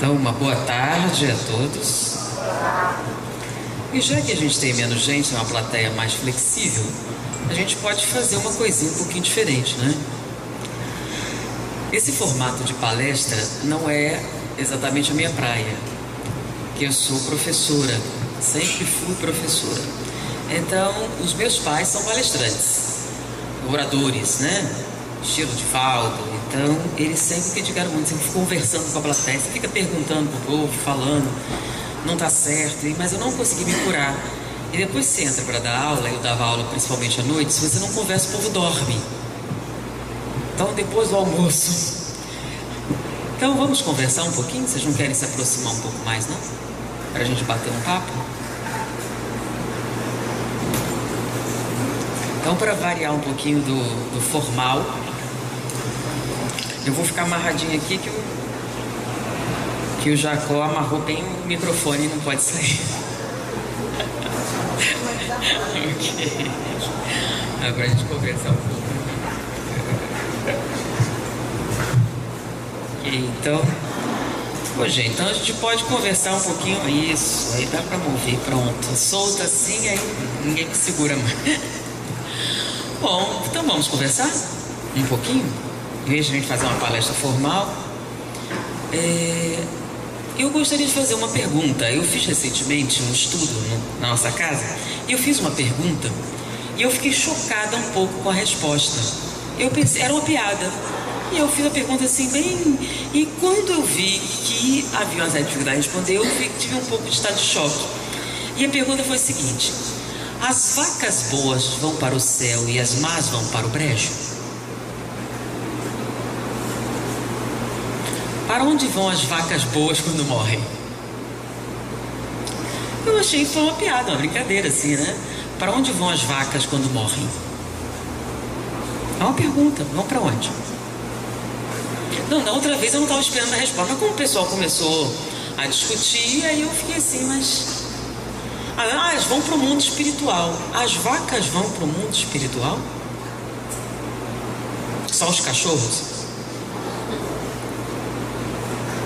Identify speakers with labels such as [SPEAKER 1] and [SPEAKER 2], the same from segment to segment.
[SPEAKER 1] Então, uma boa tarde a todos. E já que a gente tem menos gente, é uma plateia mais flexível, a gente pode fazer uma coisinha um pouquinho diferente, né? Esse formato de palestra não é exatamente a minha praia, que eu sou professora, sempre fui professora. Então, os meus pais são palestrantes, oradores, né? Estilo de Valdo. Então, eles sempre criticaram muito, sempre ficam conversando com a plateia, você fica perguntando pro povo, falando, não tá certo, mas eu não consegui me curar. E depois você entra para dar aula, eu dava aula principalmente à noite, se você não conversa, o povo dorme. Então, depois do almoço. Então, vamos conversar um pouquinho? Vocês não querem se aproximar um pouco mais, não? Para a gente bater um papo? Então, para variar um pouquinho do formal, eu vou ficar amarradinho aqui que o Jacó amarrou bem o microfone e não pode sair. Ok. Agora a gente conversar um pouco. Ok, então... Pô, gente, então a gente pode conversar um pouquinho. Isso, aí dá pra mover, pronto. Solta assim, aí ninguém me segura mais. Bom, então vamos conversar um pouquinho? Em vez de a gente fazer uma palestra formal, eu gostaria de fazer uma pergunta. Eu fiz recentemente um estudo na nossa casa e eu fiz uma pergunta e eu fiquei chocada um pouco com a resposta. Eu pensei, era uma piada. E eu fiz a pergunta assim, bem... E quando eu vi que havia uma certa dificuldade de responder, eu tive um pouco de estado de choque. E a pergunta foi a seguinte: as vacas boas vão para o céu e as más vão para o brejo? Para onde vão as vacas boas quando morrem? Eu achei que foi uma piada, uma brincadeira assim, né? Para onde vão as vacas quando morrem? É uma pergunta, vão para onde? Não, da outra vez eu não estava esperando a resposta, mas como o pessoal começou a discutir, aí eu fiquei assim, mas... elas vão para o mundo espiritual. As vacas vão para o mundo espiritual? Só os cachorros?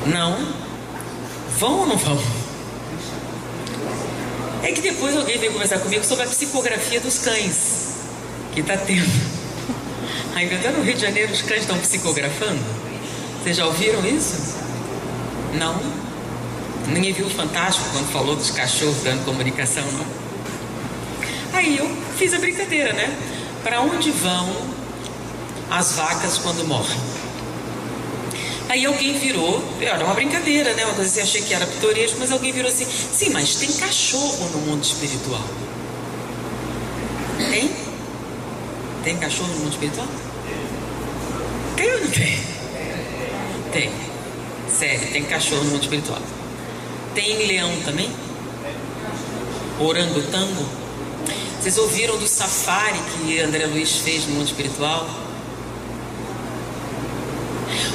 [SPEAKER 1] Não? Vão ou não vão? É que depois alguém veio conversar comigo sobre a psicografia dos cães, que está tendo. Ainda no Rio de Janeiro os cães estão psicografando? Vocês já ouviram isso? Não? Ninguém viu o Fantástico quando falou dos cachorros dando comunicação, não? Aí eu fiz a brincadeira, né? Para onde vão as vacas quando morrem? Aí alguém virou, era uma brincadeira, né? Uma coisa assim, achei que era pitoresco, mas alguém virou assim: sim, mas tem cachorro no mundo espiritual. Tem? Tem cachorro no mundo espiritual? Tem ou não tem? Tem. Sério, tem cachorro no mundo espiritual. Tem leão também? Orangotango? Vocês ouviram do safari que André Luiz fez no mundo espiritual?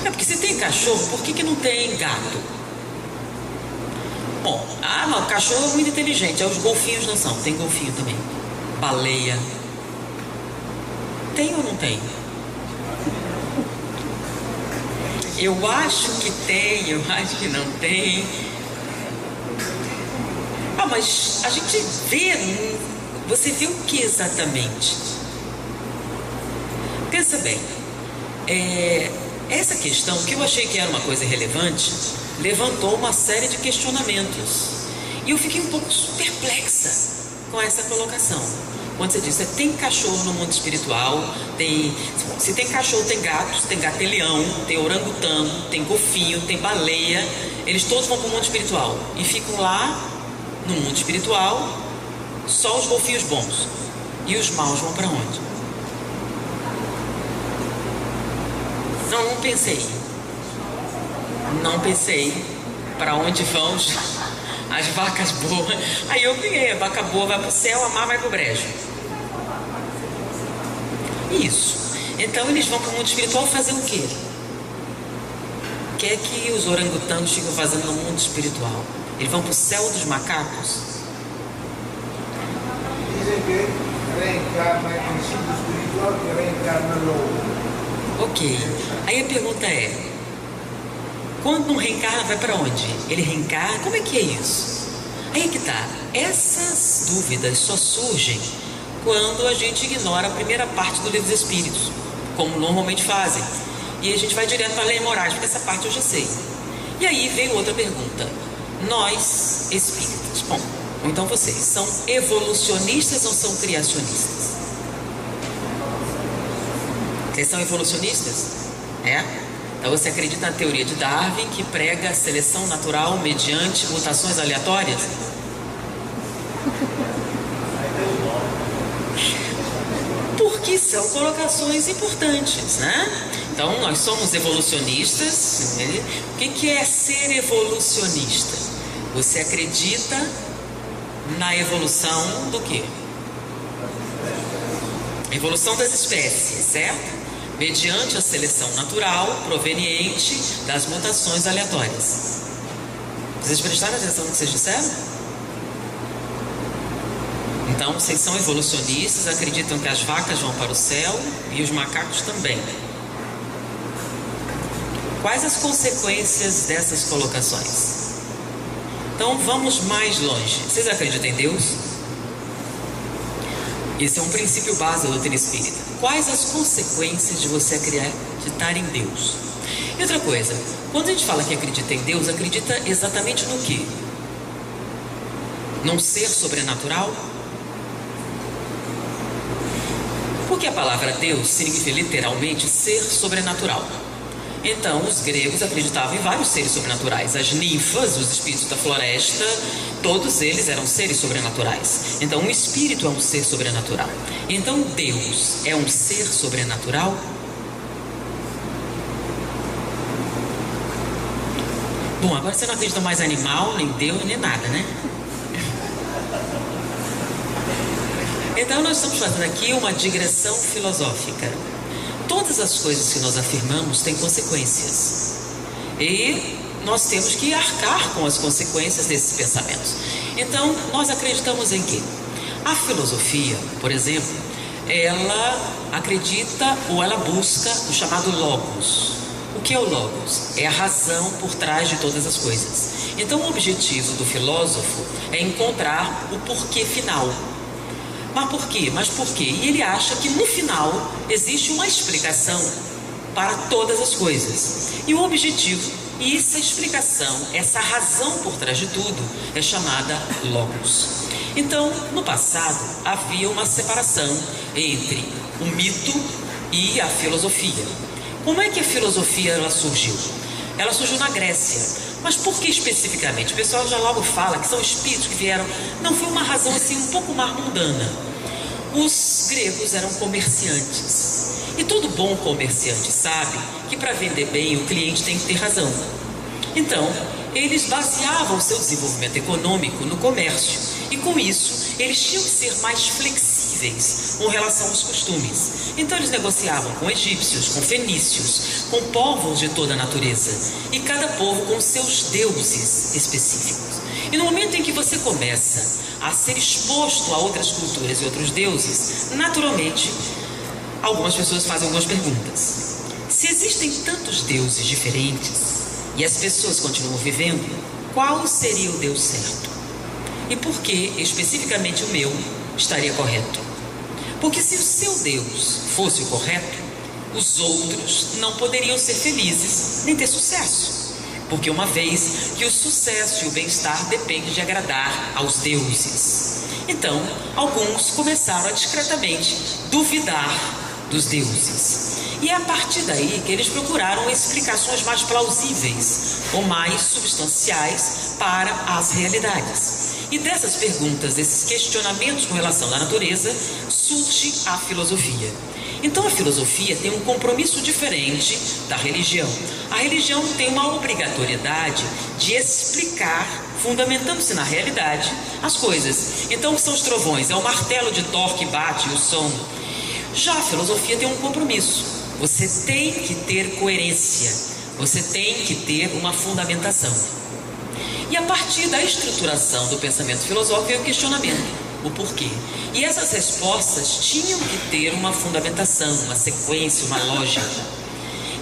[SPEAKER 1] É porque se tem cachorro, por que não tem gato? Bom, não, o cachorro é muito inteligente, os golfinhos não são. Tem golfinho também. Baleia. Tem ou não tem? Eu acho que tem, eu acho que não tem. Mas a gente vê, você vê o que exatamente? Pensa bem, essa questão, que eu achei que era uma coisa relevante, levantou uma série de questionamentos. E eu fiquei um pouco perplexa com essa colocação. Quando você diz, tem cachorro no mundo espiritual, se tem cachorro, tem gato, tem leão, tem orangotango, tem golfinho, tem baleia, eles todos vão para o mundo espiritual e ficam lá no mundo espiritual, só os golfinhos bons. E os maus vão para onde? Não pensei. Não pensei para onde vão as vacas boas. Aí eu ganhei, a vaca boa vai para o céu, a má vai para o brejo. Isso. Então eles vão para o mundo espiritual fazer o quê? O que é que os orangotangos ficam fazendo no mundo espiritual? Eles vão para o céu dos macacos?
[SPEAKER 2] Dizem que reencarna em mundo espiritual, que reencarna lobo.
[SPEAKER 1] Ok. Aí a pergunta é: Quando não reencarna, vai para onde? Ele reencarna? Como é que é isso? Aí que tá. Essas dúvidas só surgem quando a gente ignora a primeira parte do Livro dos Espíritos, como normalmente fazem. E a gente vai direto para a lei morais, porque essa parte eu já sei. E aí veio outra pergunta. Nós, espíritos, bom, ou então vocês, são evolucionistas ou são criacionistas? Vocês são evolucionistas? É? Então você acredita na teoria de Darwin, que prega a seleção natural mediante mutações aleatórias? Porque são colocações importantes, né? Então nós somos evolucionistas. O que é ser evolucionista? Você acredita na evolução do quê? Evolução das espécies, certo? Mediante a seleção natural proveniente das mutações aleatórias. Vocês prestaram atenção no que vocês disseram? Então, vocês são evolucionistas, acreditam que as vacas vão para o céu e os macacos também. Quais as consequências dessas colocações? Então, vamos mais longe. Vocês acreditam em Deus? Esse é um princípio básico da doutrina espírita. Quais as consequências de você acreditar em Deus? E outra coisa, quando a gente fala que acredita em Deus, acredita exatamente no quê? Num ser sobrenatural? Porque a palavra Deus significa literalmente ser sobrenatural. Então, os gregos acreditavam em vários seres sobrenaturais. As ninfas, os espíritos da floresta, todos eles eram seres sobrenaturais. Então, um espírito é um ser sobrenatural. Então, Deus é um ser sobrenatural? Bom, agora você não acredita mais em animal, nem Deus, nem nada, né? Então, nós estamos fazendo aqui uma digressão filosófica. Todas as coisas que nós afirmamos têm consequências. E nós temos que arcar com as consequências desses pensamentos. Então, nós acreditamos em quê? A filosofia, por exemplo, ela acredita ou ela busca o chamado logos. O que é o logos? É a razão por trás de todas as coisas. Então, o objetivo do filósofo é encontrar o porquê final. Mas por quê? Mas por quê? E ele acha que no final existe uma explicação para todas as coisas. E o objetivo, e essa explicação, essa razão por trás de tudo, é chamada logos. Então, no passado, havia uma separação entre o mito e a filosofia. Como é que a filosofia ela surgiu? Ela surgiu na Grécia. Mas por que especificamente? O pessoal já logo fala que são espíritos que vieram. Não, foi uma razão assim um pouco mais mundana. Os gregos eram comerciantes. E todo bom comerciante sabe que para vender bem o cliente tem que ter razão. Então, eles baseavam o seu desenvolvimento econômico no comércio. E com isso, eles tinham que ser mais flexíveis com relação aos costumes. Então eles negociavam com egípcios, com fenícios, com povos de toda a natureza. E cada povo com seus deuses específicos. E no momento em que você começa a ser exposto a outras culturas e outros deuses, naturalmente, algumas pessoas fazem algumas perguntas. Se existem tantos deuses diferentes e as pessoas continuam vivendo, qual seria o Deus certo? E por que, especificamente o meu, estaria correto? Porque se o seu Deus fosse o correto, os outros não poderiam ser felizes nem ter sucesso. Porque uma vez que o sucesso e o bem-estar dependem de agradar aos deuses. Então, alguns começaram a discretamente duvidar dos deuses. E é a partir daí que eles procuraram explicações mais plausíveis ou mais substanciais para as realidades. E dessas perguntas, desses questionamentos com relação à natureza, surge a filosofia. Então a filosofia tem um compromisso diferente da religião. A religião tem uma obrigatoriedade de explicar, fundamentando-se na realidade, as coisas. Então o que são os trovões? É o martelo de Thor que bate o som. Já a filosofia tem um compromisso. Você tem que ter coerência. Você tem que ter uma fundamentação. E a partir da estruturação do pensamento filosófico vem o questionamento. O porquê. E essas respostas tinham que ter uma fundamentação, uma sequência, uma lógica.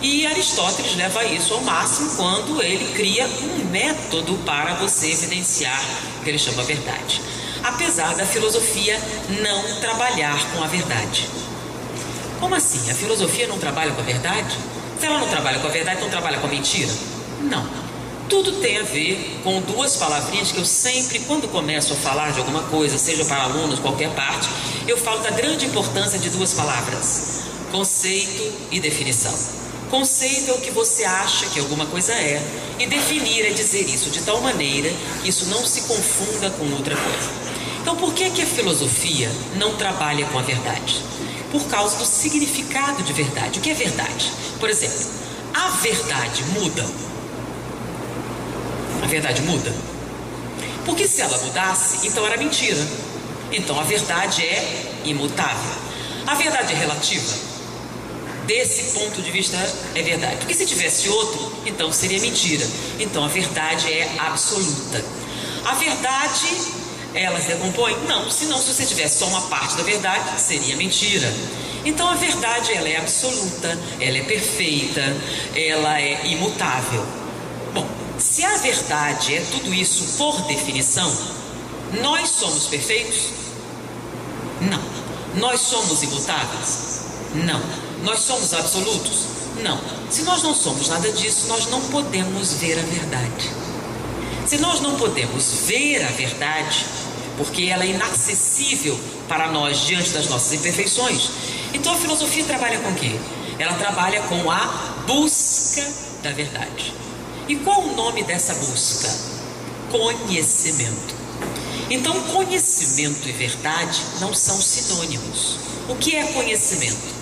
[SPEAKER 1] E Aristóteles leva isso ao máximo quando ele cria um método para você evidenciar o que ele chama verdade. Apesar da filosofia não trabalhar com a verdade. Como assim? A filosofia não trabalha com a verdade? Se ela não trabalha com a verdade, não trabalha com a mentira? Não. Tudo tem a ver com duas palavrinhas que eu sempre, quando começo a falar de alguma coisa, seja para alunos, qualquer parte, eu falo da grande importância de duas palavras: conceito e definição. Conceito é o que você acha que alguma coisa é, e definir é dizer isso de tal maneira que isso não se confunda com outra coisa. Então, por que a filosofia não trabalha com a verdade? Por causa do significado de verdade. O que é verdade? Por exemplo, a verdade muda. A verdade muda? Porque se ela mudasse, então era mentira. Então a verdade é imutável. A verdade é relativa? Desse ponto de vista é verdade. Porque se tivesse outro, então seria mentira. Então a verdade é absoluta. A verdade, ela se decompõe? Não, senão se você tivesse só uma parte da verdade, seria mentira. Então a verdade, ela é absoluta, ela é perfeita, ela é imutável. Bom, se a verdade é tudo isso por definição, nós somos perfeitos? Não. Nós somos imutáveis? Não. Nós somos absolutos? Não. Se nós não somos nada disso, nós não podemos ver a verdade. Se nós não podemos ver a verdade, porque ela é inacessível para nós diante das nossas imperfeições, então a filosofia trabalha com o quê? Ela trabalha com a busca da verdade. E qual o nome dessa busca? Conhecimento. Então, conhecimento e verdade não são sinônimos. O que é conhecimento?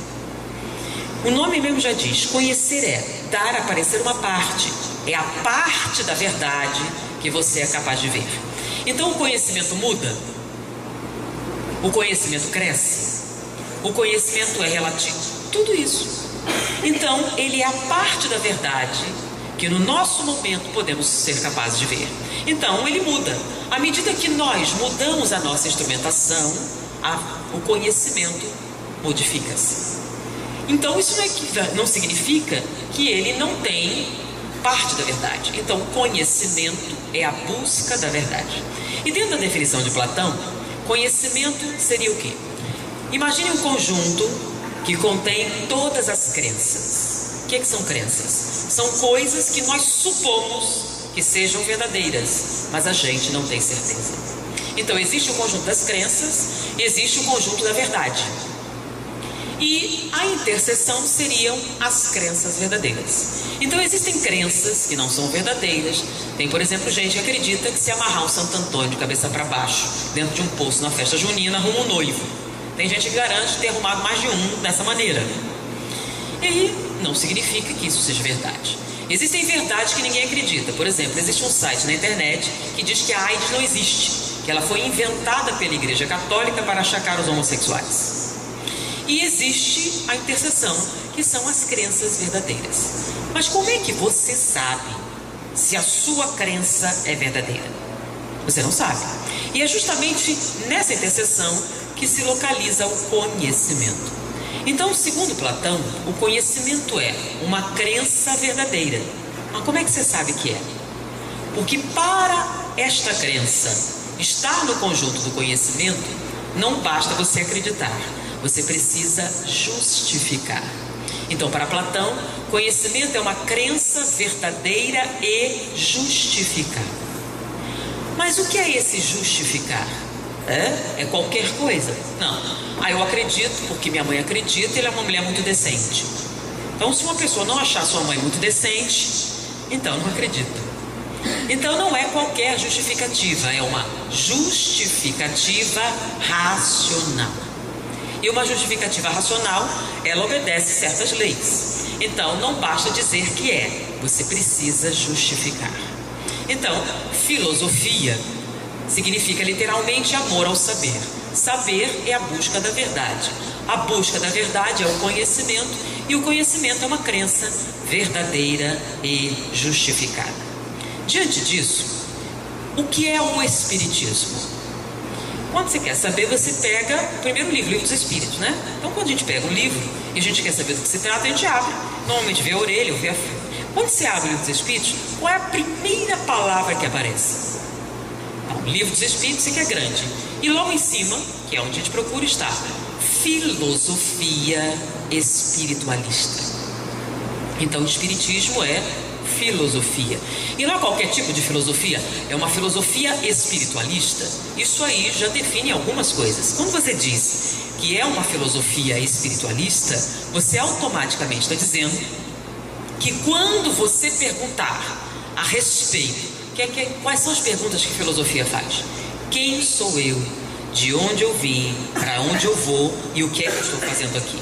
[SPEAKER 1] O nome mesmo já diz, conhecer é dar a parecer uma parte. É a parte da verdade que você é capaz de ver. Então, o conhecimento muda? O conhecimento cresce? O conhecimento é relativo? Tudo isso. Então, ele é a parte da verdade que no nosso momento podemos ser capazes de ver. Então ele muda. À medida que nós mudamos a nossa instrumentação, o conhecimento modifica-se. Então isso não significa que ele não tem parte da verdade. Então conhecimento é a busca da verdade. E dentro da definição de Platão, conhecimento seria o quê? Imagine um conjunto que contém todas as crenças. O que são crenças? São coisas que nós supomos que sejam verdadeiras, mas a gente não tem certeza. Então existe o conjunto das crenças e existe o conjunto da verdade. E a interseção seriam as crenças verdadeiras. Então existem crenças que não são verdadeiras. Tem, por exemplo, gente que acredita que se amarrar um Santo Antônio de cabeça para baixo dentro de um poço na festa junina, arruma um noivo. Tem gente que garante ter arrumado mais de um dessa maneira. E não significa que isso seja verdade. Existem verdades que ninguém acredita. Por exemplo, existe um site na internet que diz que a AIDS não existe, que ela foi inventada pela Igreja Católica para achacar os homossexuais. E existe a interseção, que são as crenças verdadeiras. Mas como é que você sabe se a sua crença é verdadeira? Você não sabe. E é justamente nessa interseção que se localiza o conhecimento. Então, segundo Platão, o conhecimento é uma crença verdadeira. Mas como é que você sabe que é? Porque para esta crença estar no conjunto do conhecimento, não basta você acreditar, você precisa justificar. Então, para Platão, conhecimento é uma crença verdadeira e justificada. Mas o que é esse justificar? É qualquer coisa? Não. Eu acredito porque minha mãe acredita e ela é uma mulher muito decente. Então, se uma pessoa não achar sua mãe muito decente, então não acredita. Então não é qualquer justificativa, é uma justificativa racional. E uma justificativa racional, ela obedece certas leis. Então não basta dizer que é, você precisa justificar. Então, filosofia significa literalmente amor ao saber. Saber é a busca da verdade. A busca da verdade é o conhecimento, e o conhecimento é uma crença verdadeira e justificada. Diante disso, o que é o Espiritismo? Quando você quer saber, você pega o primeiro livro, o Livro dos Espíritos, né? Então, quando a gente pega um livro, e a gente quer saber do que se trata, a gente abre. Normalmente vê a orelha ou vê a... Quando você abre o Livro dos Espíritos, qual é a primeira palavra que aparece? O Livro dos Espíritos é que é grande. E logo em cima, que é onde a gente procura, está filosofia espiritualista. Então o Espiritismo é filosofia. E não é qualquer tipo de filosofia, é uma filosofia espiritualista. Isso aí já define algumas coisas. Quando você diz que é uma filosofia espiritualista, você automaticamente está dizendo que quando você perguntar a respeito, quais são as perguntas que a filosofia faz? Quem sou eu? De onde eu vim? Para onde eu vou? E o que é que eu estou fazendo aqui?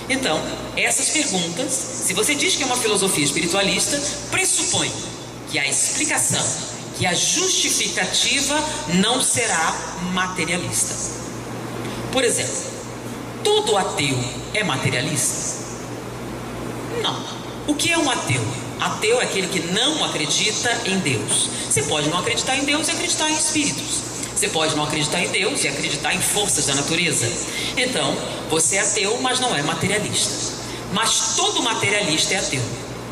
[SPEAKER 1] Então, essas perguntas, se você diz que é uma filosofia espiritualista, pressupõe que a explicação, que a justificativa não será materialista. Por exemplo, todo ateu é materialista? Não. O que é um ateu? Ateu é aquele que não acredita em Deus. Você pode não acreditar em Deus e acreditar em espíritos. Você pode não acreditar em Deus e acreditar em forças da natureza. Então, você é ateu, mas não é materialista. Mas todo materialista é ateu.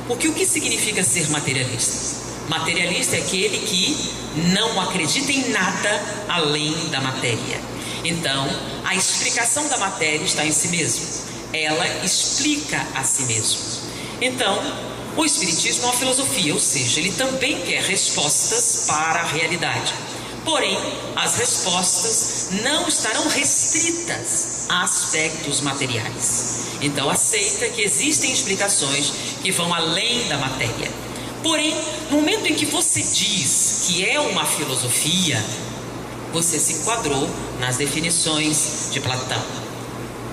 [SPEAKER 1] Porque o que significa ser materialista? Materialista é aquele que não acredita em nada além da matéria. Então, a explicação da matéria está em si mesmo. Ela explica a si mesmo. Então, o Espiritismo é uma filosofia, ou seja, ele também quer respostas para a realidade. Porém, as respostas não estarão restritas a aspectos materiais. Então, aceita que existem explicações que vão além da matéria. Porém, no momento em que você diz que é uma filosofia, você se enquadrou nas definições de Platão: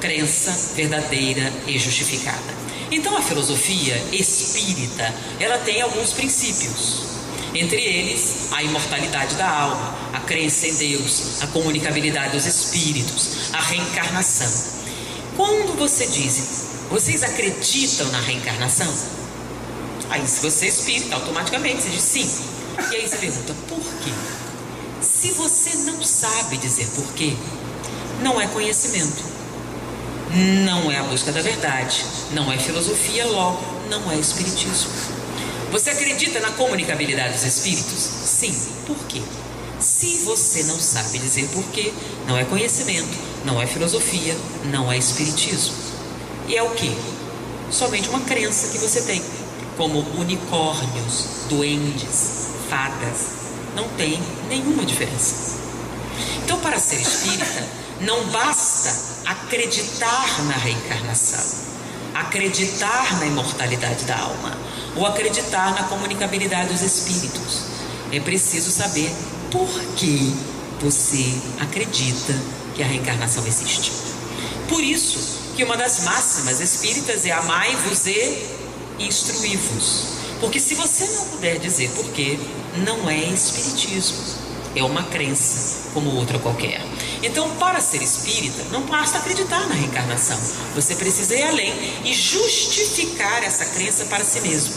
[SPEAKER 1] crença verdadeira e justificada. Então a filosofia espírita, ela tem alguns princípios. Entre eles, a imortalidade da alma, a crença em Deus, a comunicabilidade dos espíritos, a reencarnação. Quando você diz, vocês acreditam na reencarnação? Aí se você é espírita, automaticamente você diz sim. E aí você pergunta, por quê? Se você não sabe dizer por quê, não é conhecimento. Não é a busca da verdade, não é filosofia, logo não é espiritismo. Você acredita na comunicabilidade dos espíritos? Sim. Por quê? Se você não sabe dizer por quê, não é conhecimento, não é filosofia, não é espiritismo. E é o quê? Somente uma crença que você tem, como unicórnios, duendes, fadas. Não tem nenhuma diferença. Então, para ser espírita, não basta acreditar na reencarnação, acreditar na imortalidade da alma, ou acreditar na comunicabilidade dos espíritos. É preciso saber por que você acredita que a reencarnação existe. Por isso que uma das máximas espíritas é amai-vos e instruí-vos. Porque se você não puder dizer por quê, não é espiritismo, é uma crença como outra qualquer. Então, para ser espírita, não basta acreditar na reencarnação. Você precisa ir além e justificar essa crença para si mesmo.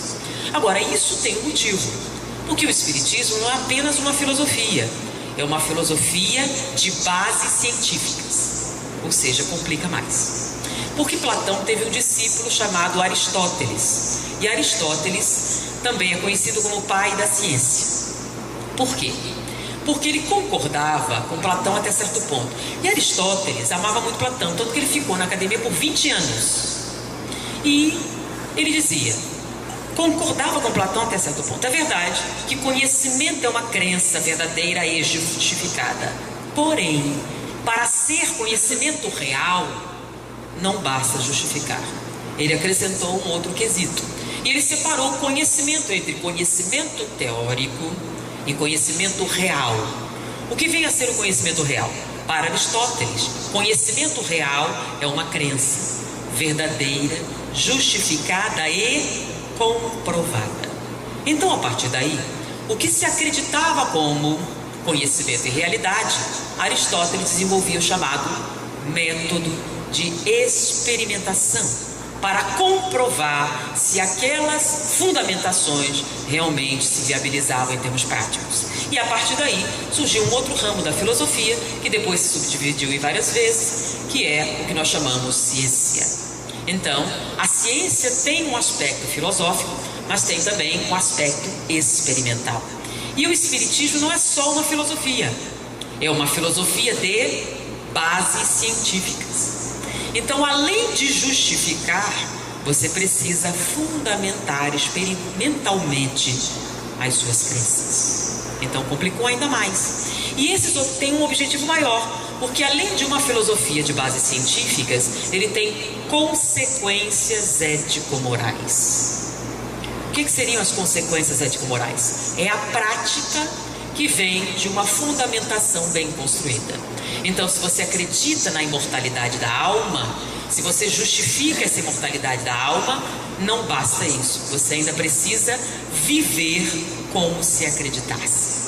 [SPEAKER 1] Agora, isso tem um motivo. Porque o espiritismo não é apenas uma filosofia. É uma filosofia de bases científicas. Ou seja, complica mais. Porque Platão teve um discípulo chamado Aristóteles. E Aristóteles também é conhecido como o pai da ciência. Por quê? Porque ele concordava com Platão até certo ponto. E Aristóteles amava muito Platão, tanto que ele ficou na academia por 20 anos. E ele dizia, concordava com Platão até certo ponto. É verdade que conhecimento é uma crença verdadeira e justificada. Porém, para ser conhecimento real, não basta justificar. Ele acrescentou um outro quesito. E ele separou o conhecimento entre conhecimento teórico e conhecimento real. O que vem a ser o conhecimento real? Para Aristóteles, conhecimento real é uma crença verdadeira, justificada e comprovada. Então, a partir daí, o que se acreditava como conhecimento e realidade, Aristóteles desenvolvia o chamado método de experimentação, para comprovar se aquelas fundamentações realmente se viabilizavam em termos práticos. E a partir daí surgiu um outro ramo da filosofia, que depois se subdividiu em várias vezes, que é o que nós chamamos ciência. Então, a ciência tem um aspecto filosófico, mas tem também um aspecto experimental. E o Espiritismo não é só uma filosofia, é uma filosofia de bases científicas. Então, além de justificar, você precisa fundamentar experimentalmente as suas crenças. Então, complicou ainda mais. E esse tem um objetivo maior, porque além de uma filosofia de bases científicas, ele tem consequências ético-morais. O que seriam as consequências ético-morais? É a prática que vem de uma fundamentação bem construída. Então, se você acredita na imortalidade da alma, se você justifica essa imortalidade da alma, não basta isso. Você ainda precisa viver como se acreditasse.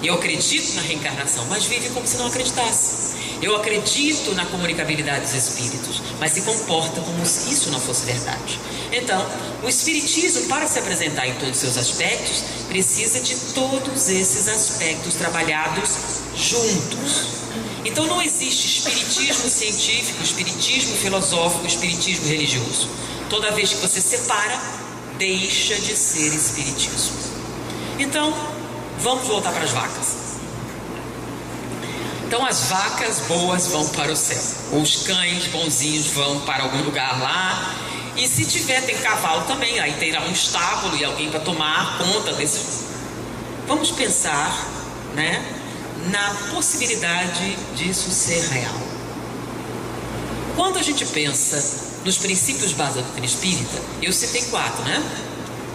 [SPEAKER 1] Eu acredito na reencarnação, mas vive como se não acreditasse. Eu acredito na comunicabilidade dos espíritos, mas se comporta como se isso não fosse verdade. Então, o Espiritismo, para se apresentar em todos os seus aspectos, precisa de todos esses aspectos trabalhados juntos. Então, não existe espiritismo científico, espiritismo filosófico, espiritismo religioso. Toda vez que você separa, deixa de ser espiritismo. Então, vamos voltar para as vacas. Então, as vacas boas vão para o céu, os cães bonzinhos vão para algum lugar lá. E se tiver, tem cavalo também, aí terá um estábulo e alguém para tomar conta desse. Vamos pensar, na possibilidade disso ser real. Quando a gente pensa nos princípios básicos da doutrina espírita, eu citei 4,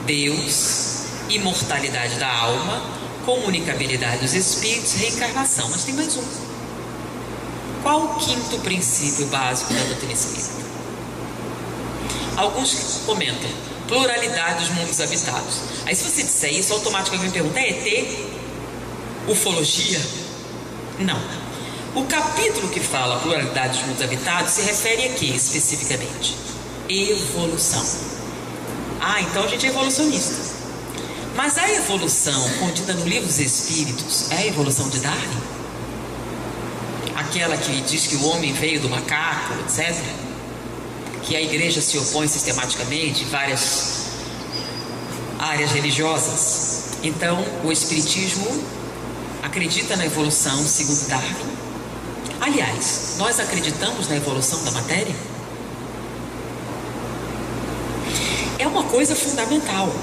[SPEAKER 1] Deus, imortalidade da alma, comunicabilidade dos espíritos, reencarnação. Mas tem mais um. Qual o 5º princípio básico da doutrina espírita? Alguns comentam pluralidade dos mundos habitados. Aí, se você disser isso, automaticamente me pergunta: é ET? Ufologia? Não. O capítulo que fala pluralidade dos mundos habitados se refere a quê especificamente? Evolução. Então a gente é evolucionista. Mas a evolução contida no Livro dos Espíritos é a evolução de Darwin? Aquela que diz que o homem veio do macaco, etc., que a igreja se opõe sistematicamente em várias áreas religiosas. Então, o Espiritismo acredita na evolução segundo Darwin. Aliás, nós acreditamos na evolução da matéria? É uma coisa fundamental,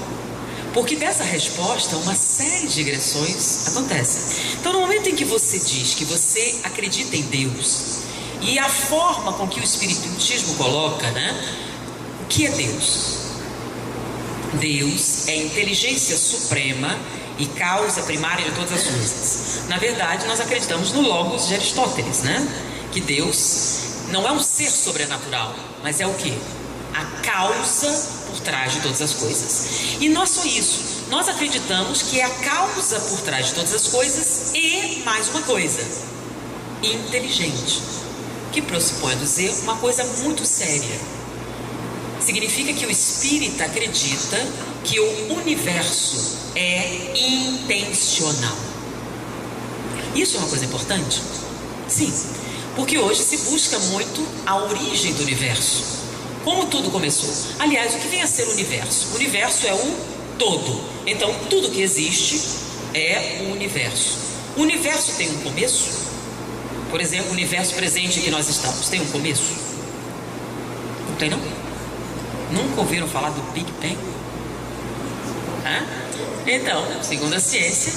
[SPEAKER 1] porque dessa resposta uma série de digressões acontecem. Então, no momento em que você diz que você acredita em Deus, e a forma com que o Espiritismo coloca, o que é Deus? Deus é a inteligência suprema e causa primária de todas as coisas. Na verdade, nós acreditamos no Logos de Aristóteles, que Deus não é um ser sobrenatural, mas é o quê? A causa por trás de todas as coisas. E não é só isso, nós acreditamos que é a causa por trás de todas as coisas e mais uma coisa: inteligente, que pressupõe dizer uma coisa muito séria. Significa que o espírita acredita que o universo é intencional. Isso é uma coisa importante? Sim, porque hoje se busca muito a origem do universo. Como tudo começou? Aliás, o que vem a ser o universo? O universo é um todo. Então, tudo que existe é o universo. O universo tem um começo? Por exemplo, o universo presente em que nós estamos tem um começo? Não tem, não? Nunca ouviram falar do Big Bang? Então, segundo a ciência,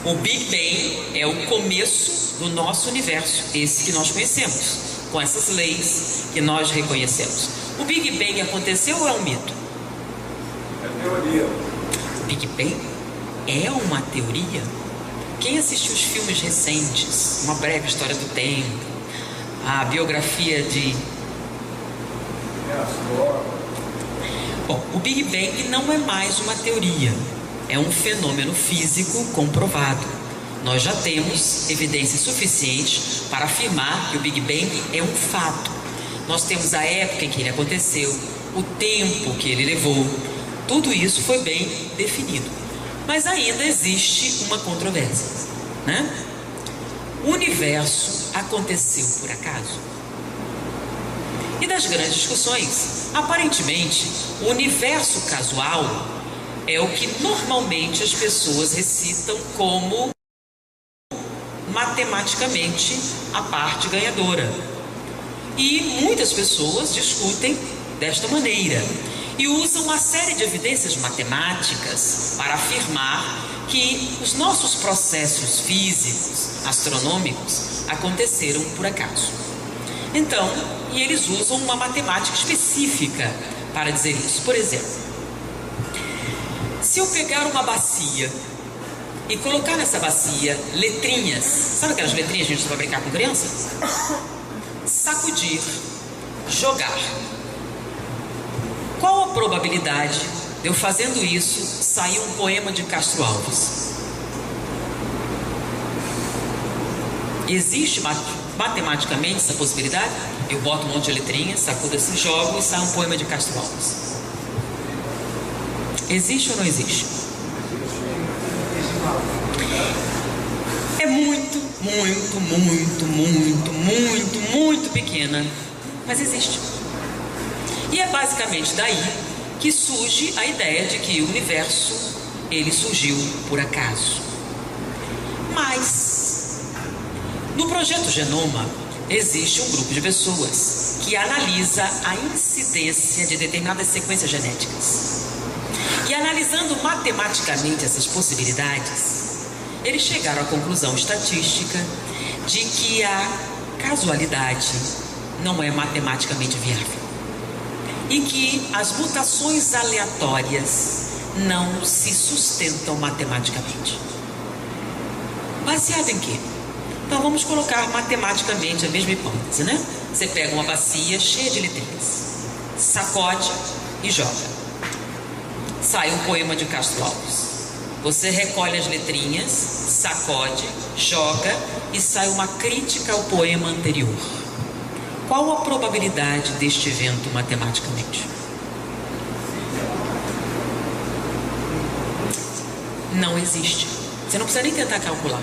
[SPEAKER 1] o Big Bang é o começo do nosso universo, esse que nós conhecemos, com essas leis que nós reconhecemos. O Big Bang aconteceu ou é um mito?
[SPEAKER 2] É teoria.
[SPEAKER 1] O Big Bang é uma teoria? Quem assistiu os filmes recentes, Uma Breve História do Tempo, a biografia de... Bom, o Big Bang não é mais uma teoria, é um fenômeno físico comprovado. Nós já temos evidências suficientes para afirmar que o Big Bang é um fato. Nós temos a época em que ele aconteceu, o tempo que ele levou, tudo isso foi bem definido. Mas ainda existe uma controvérsia, O universo aconteceu por acaso? E das grandes discussões, aparentemente, o universo casual é o que normalmente as pessoas recitam como matematicamente a parte ganhadora. E muitas pessoas discutem desta maneira e usam uma série de evidências matemáticas para afirmar que os nossos processos físicos, astronômicos, aconteceram por acaso. Então, e eles usam uma matemática específica para dizer isso. Por exemplo, se eu pegar uma bacia e colocar nessa bacia letrinhas, sabe aquelas letrinhas que a gente usa para brincar com criança? Sacudir, jogar. Qual a probabilidade de eu fazendo isso sair um poema de Castro Alves? Existe matematicamente essa possibilidade? Eu boto um monte de letrinhas, sacudo assim, jogo e sai um poema de Castro Alves. Existe ou não existe? É muito pequena, mas existe. E é basicamente daí que surge a ideia de que o universo, ele surgiu por acaso. Mas, no Projeto Genoma, existe um grupo de pessoas que analisa a incidência de determinadas sequências genéticas. E analisando matematicamente essas possibilidades, eles chegaram à conclusão estatística de que a casualidade não é matematicamente viável e que as mutações aleatórias não se sustentam matematicamente. Baseado em quê? Então vamos colocar matematicamente a mesma hipótese, né? Você pega uma bacia cheia de letrinhas, sacode e joga. Sai um poema de Castro Alves. Você recolhe as letrinhas, sacode, joga e sai uma crítica ao poema anterior. Qual a probabilidade deste evento matematicamente? Não existe. Você não precisa nem tentar calcular.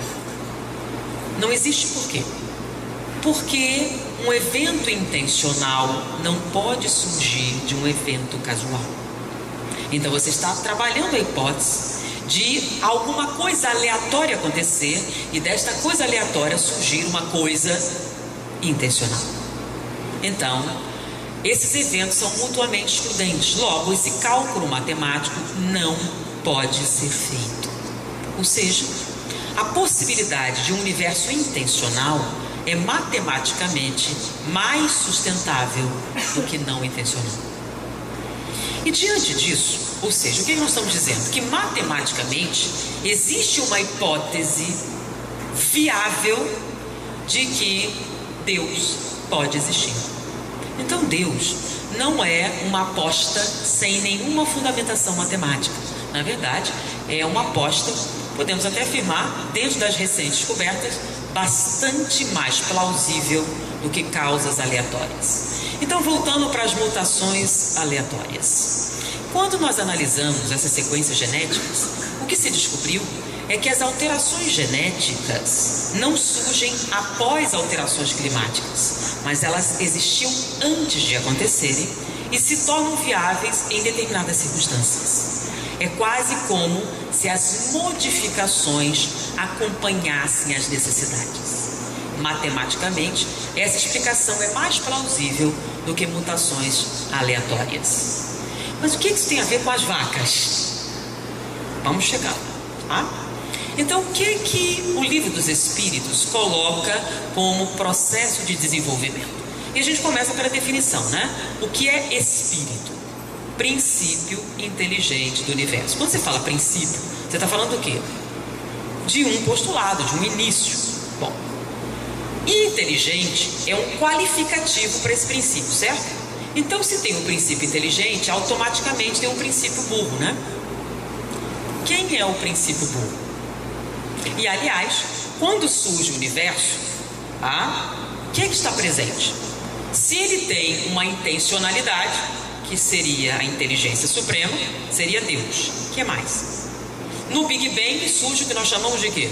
[SPEAKER 1] Não existe por quê? Porque um evento intencional não pode surgir de um evento casual. Então você está trabalhando a hipótese de alguma coisa aleatória acontecer e desta coisa aleatória surgir uma coisa intencional. Então, esses eventos são mutuamente excludentes. Logo, esse cálculo matemático não pode ser feito. Ou seja, a possibilidade de um universo intencional é matematicamente mais sustentável do que não intencional. E diante disso, ou seja, o que nós estamos dizendo? Que matematicamente existe uma hipótese viável de que Deus pode existir. Então Deus não é uma aposta sem nenhuma fundamentação matemática. Na verdade, é uma aposta, podemos até afirmar, dentro das recentes descobertas, bastante mais plausível do que causas aleatórias. Então, voltando para as mutações aleatórias. Quando nós analisamos essas sequências genéticas, o que se descobriu é que as alterações genéticas não surgem após alterações climáticas, mas elas existiam antes de acontecerem e se tornam viáveis em determinadas circunstâncias. É quase como se as modificações acompanhassem as necessidades. Matematicamente, essa explicação é mais plausível do que mutações aleatórias. Mas o que isso tem a ver com as vacas? Vamos chegar lá, tá? Então, o que o Livro dos Espíritos coloca como processo de desenvolvimento? E a gente começa pela definição, né? O que é espírito? Princípio inteligente do universo. Quando você fala princípio, você está falando do quê? De um postulado, de um início. Bom, inteligente é um qualificativo para esse princípio, certo? Então, se tem um princípio inteligente, automaticamente tem um princípio burro, né? Quem é o princípio burro? E, aliás, quando surge o universo, o que está presente? Se ele tem uma intencionalidade, que seria a inteligência suprema, seria Deus. O que mais? No Big Bang surge o que nós chamamos de quê?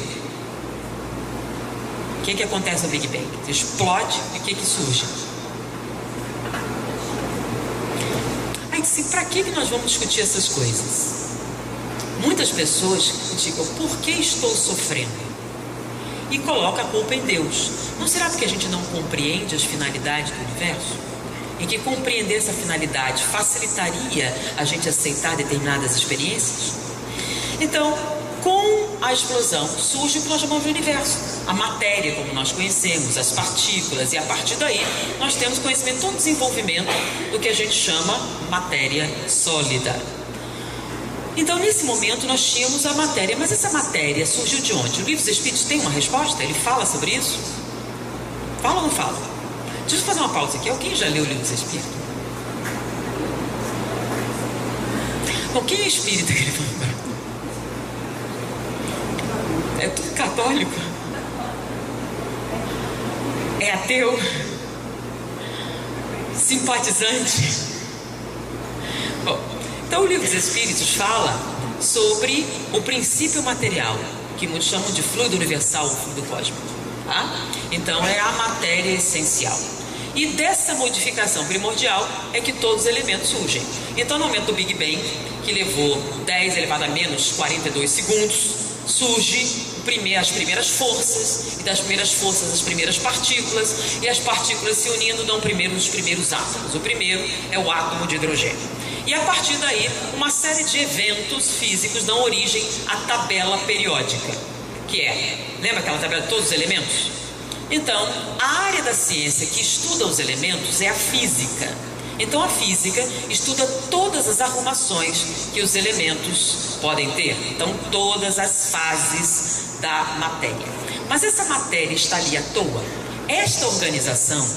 [SPEAKER 1] O que acontece no Big Bang? Explode e o que surge? assim, para que nós vamos discutir essas coisas? Muitas pessoas criticam, por que estou sofrendo? E coloca a culpa em Deus. Não será porque a gente não compreende as finalidades do universo? E que compreender essa finalidade facilitaria a gente aceitar determinadas experiências? Então, com a explosão surge o que nós chamamos de universo, a matéria como nós conhecemos, as partículas, e a partir daí nós temos conhecimento, todo desenvolvimento do que a gente chama matéria sólida. Então, nesse momento, nós tínhamos a matéria, mas essa matéria surgiu de onde? O Livro dos Espíritos tem uma resposta? Ele fala sobre isso? Fala ou não fala? Deixa eu fazer uma pausa aqui. Alguém já leu o Livro dos Espíritos? Bom, quem é espírita que ele fala? É tudo católico? É ateu? Simpatizante? Bom, então o Livro dos Espíritos fala sobre o princípio material, que muitos chamam de fluido universal, fluido cósmico, tá? Então é a matéria essencial. E dessa modificação primordial é que todos os elementos surgem. Então no momento do Big Bang, que levou 10 elevado a menos 42 segundos, surge as primeiras forças, e das primeiras forças as primeiras partículas, e as partículas se unindo dão primeiro os primeiros átomos. O primeiro é o átomo de hidrogênio. E a partir daí, uma série de eventos físicos dão origem à tabela periódica, que é, lembra aquela tabela de todos os elementos? Então, a área da ciência que estuda os elementos é a física. Então a física estuda todas as arrumações que os elementos podem ter. Então todas as fases da matéria. Mas essa matéria está ali à toa? Esta organização,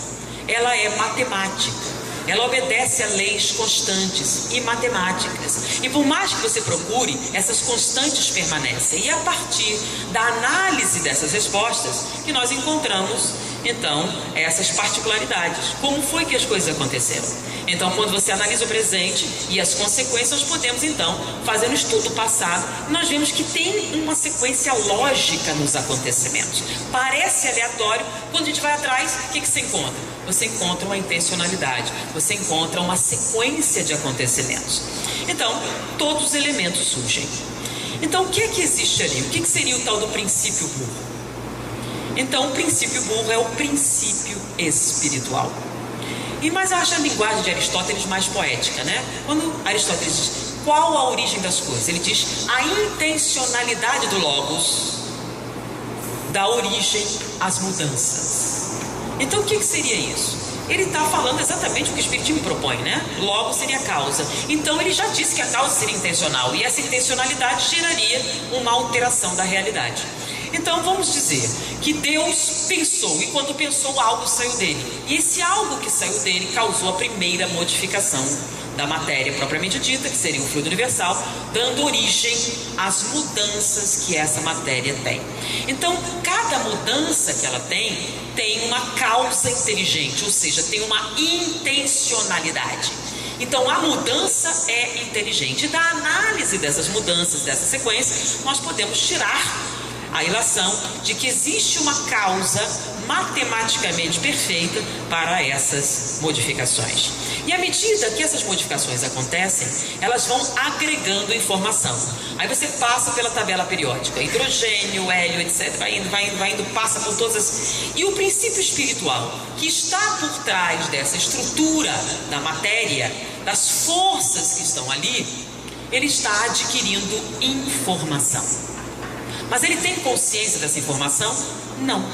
[SPEAKER 1] ela é matemática. Ela obedece a leis constantes e matemáticas. E por mais que você procure, essas constantes permanecem. E a partir da análise dessas respostas que nós encontramos, então, essas particularidades. Como foi que as coisas aconteceram? Então, quando você analisa o presente e as consequências, nós podemos, então, fazer um estudo passado. Nós vemos que tem uma sequência lógica nos acontecimentos. Parece aleatório. Quando a gente vai atrás, o que você encontra? Você encontra uma intencionalidade. Você encontra uma sequência de acontecimentos. Então, todos os elementos surgem. Então, o que é que existe ali? O que seria o tal do princípio burro? Então, o princípio burro é o princípio espiritual. Mas eu acho a linguagem de Aristóteles mais poética, né? Quando Aristóteles diz, qual a origem das coisas? Ele diz, a intencionalidade do Logos dá origem às mudanças. Então, o que seria isso? Ele está falando exatamente o que o Espiritismo propõe, né? Logo seria a causa. Então, ele já disse que a causa seria intencional. E essa intencionalidade geraria uma alteração da realidade. Então vamos dizer que Deus pensou, e quando pensou, algo saiu dele. E esse algo que saiu dele causou a primeira modificação da matéria propriamente dita, que seria um fluido universal, dando origem às mudanças que essa matéria tem. Então, cada mudança que ela tem uma causa inteligente, ou seja, tem uma intencionalidade. Então, a mudança é inteligente. E da análise dessas mudanças, dessa sequência, nós podemos tirar a ilação de que existe uma causa matematicamente perfeita para essas modificações. E à medida que essas modificações acontecem, elas vão agregando informação. Aí você passa pela tabela periódica, hidrogênio, hélio, etc. Vai indo, passa por todas as... E o princípio espiritual que está por trás dessa estrutura da matéria, das forças que estão ali, ele está adquirindo informação. Mas ele tem consciência dessa informação? Não.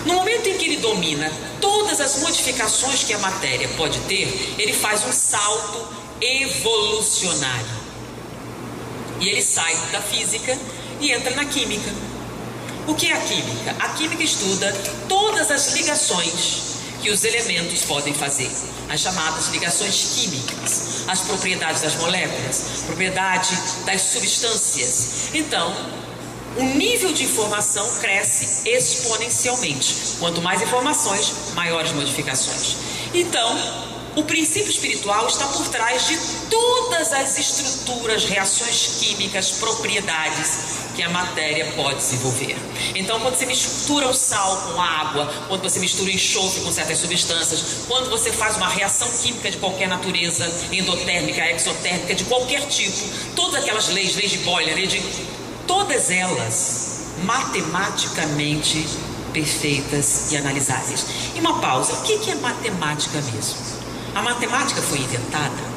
[SPEAKER 1] No momento em que ele domina todas as modificações que a matéria pode ter, ele faz um salto evolucionário. E ele sai da física e entra na química. O que é a química? A química estuda todas as ligações que os elementos podem fazer, as chamadas ligações químicas, as propriedades das moléculas, propriedade das substâncias. Então, o nível de informação cresce exponencialmente. Quanto mais informações, maiores modificações. Então,
[SPEAKER 3] o princípio espiritual está por trás de todas as estruturas, reações químicas, propriedades que a matéria pode desenvolver. Então, quando você mistura o sal com a água, quando você mistura o enxofre com certas substâncias, quando você faz uma reação química de qualquer natureza, endotérmica, exotérmica, de qualquer tipo, todas aquelas leis de Boyle, todas elas matematicamente perfeitas e analisáveis. E uma pausa, o que é matemática mesmo? A matemática foi inventada.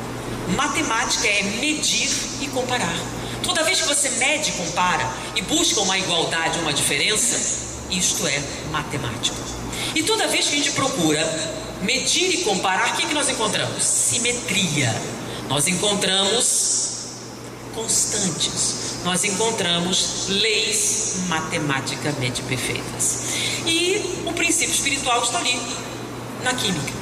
[SPEAKER 3] Matemática é medir e comparar. Toda vez que você mede e compara e busca uma igualdade, uma diferença, isto é matemática. E toda vez que a gente procura medir e comparar, o que nós encontramos? Simetria. Nós encontramos constantes. Nós encontramos leis matematicamente perfeitas. E o princípio espiritual está ali, na química.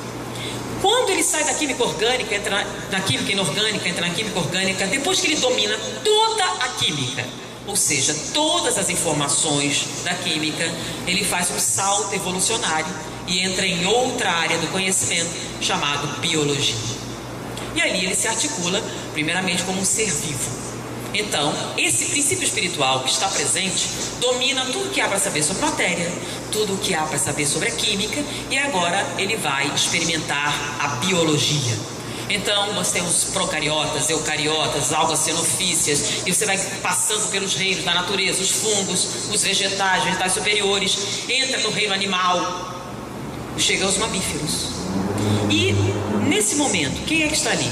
[SPEAKER 3] Quando ele sai da química orgânica, entra na química inorgânica, entra na química orgânica, depois que ele domina toda a química, ou seja, todas as informações da química, ele faz um salto evolucionário e entra em outra área do conhecimento chamado biologia. E ali ele se articula primeiramente como um ser vivo. Então, esse princípio espiritual que está presente domina tudo que há para saber sobre matéria, tudo o que há para saber sobre a química, e agora ele vai experimentar a biologia. Então, nós temos procariotas, eucariotas, algas xenofícias, e você vai passando pelos reinos da natureza, os fungos, os vegetais superiores, entra no reino animal, chega aos mamíferos. E, nesse momento, quem é que está ali?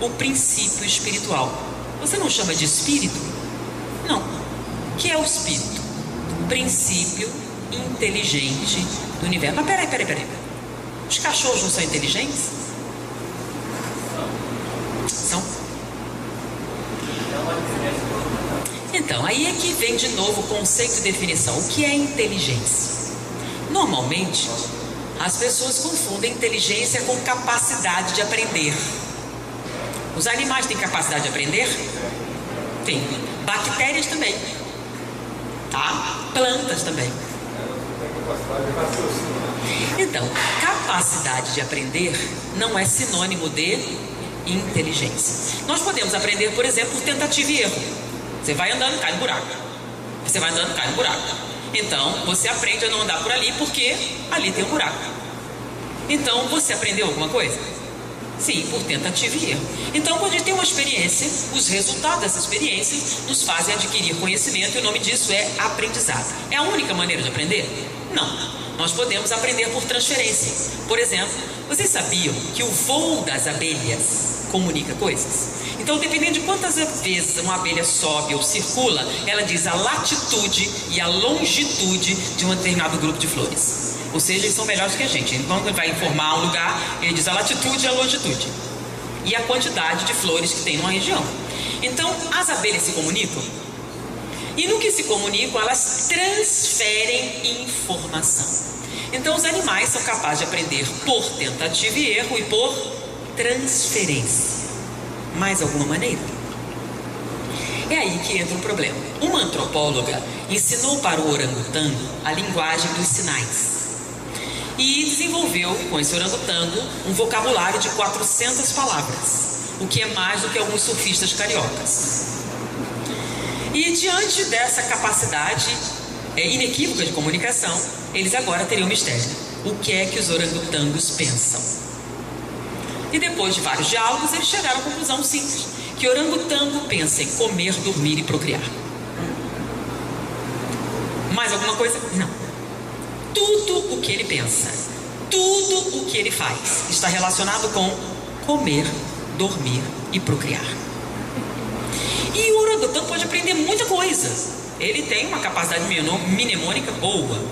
[SPEAKER 3] O princípio espiritual. Você não chama de espírito? Não. O que é o espírito? Princípio inteligente do universo. Mas peraí. Os cachorros não são inteligentes? São. Então, aí é que vem de novo o conceito e definição. O que é inteligência? Normalmente, as pessoas confundem inteligência com capacidade de aprender. Os animais têm capacidade de aprender? Tem. Bactérias também. Tá? Plantas também. Então, capacidade de aprender não é sinônimo de inteligência. Nós podemos aprender, por exemplo, por tentativa e erro. Você vai andando, cai no buraco. Você vai andando, cai no buraco. Então, você aprende a não andar por ali porque ali tem um buraco. Então, você aprendeu alguma coisa? Sim, por tentativa e erro. Então, quando a gente tem uma experiência, os resultados dessa experiência nos fazem adquirir conhecimento, e o nome disso é aprendizado. É a única maneira de aprender? Não. Nós podemos aprender por transferência. Por exemplo, vocês sabiam que o voo das abelhas comunica coisas? Então, dependendo de quantas vezes uma abelha sobe ou circula, ela diz a latitude e a longitude de um determinado grupo de flores. Ou seja, eles são melhores que a gente. Quando ele vai informar um lugar, ele diz a latitude e a longitude. E a quantidade de flores que tem numa região. Então, as abelhas se comunicam. E no que se comunicam, elas transferem informação. Então, os animais são capazes de aprender por tentativa e erro e por transferência. Mais alguma maneira? É aí que entra o problema. Uma antropóloga ensinou para o orangotango a linguagem dos sinais. E desenvolveu com esse orangotango um vocabulário de 400 palavras, o que é mais do que alguns surfistas cariocas. E diante dessa capacidade inequívoca de comunicação, eles agora teriam um mistério. O que é que os orangotangos pensam? E depois de vários diálogos, eles chegaram à conclusão simples, que orangotango pensa em comer, dormir e procriar. Mais alguma coisa? Não. Tudo o que ele pensa, tudo o que ele faz está relacionado com comer, dormir e procriar. E o orangotango pode aprender muita coisa. Ele tem uma capacidade mnemônica boa.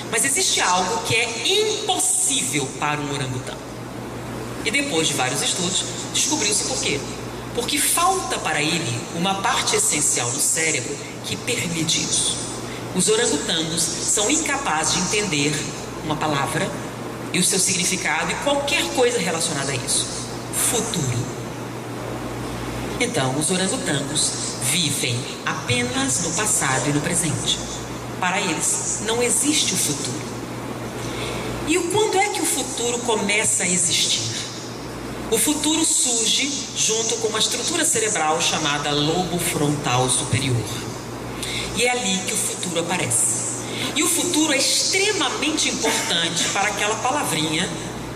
[SPEAKER 3] Mas existe algo que é impossível para um orangotango. E depois de vários estudos, descobriu-se por quê. Porque falta para ele uma parte essencial do cérebro que permite isso. Os orangotangos são incapazes de entender uma palavra e o seu significado e qualquer coisa relacionada a isso. Futuro. Então, os orangotangos vivem apenas no passado e no presente. Para eles, não existe o futuro. E quando é que o futuro começa a existir? O futuro surge junto com uma estrutura cerebral chamada lobo frontal superior. E é ali que o futuro aparece. E o futuro é extremamente importante para aquela palavrinha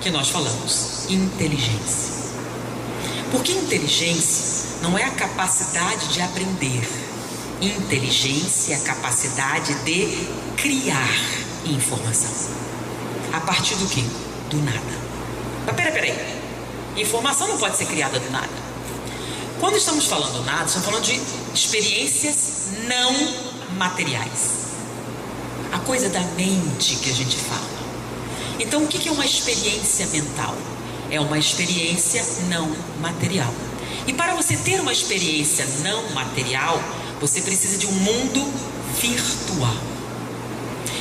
[SPEAKER 3] que nós falamos, inteligência. Porque inteligência não é a capacidade de aprender. Inteligência é a capacidade de criar informação. A partir do quê? Do nada. Mas peraí. Informação não pode ser criada do nada. Quando estamos falando do nada, estamos falando de experiências não materiais. A coisa da mente que a gente fala. Então, o que é uma experiência mental? É uma experiência não material. E para você ter uma experiência não material, você precisa de um mundo virtual.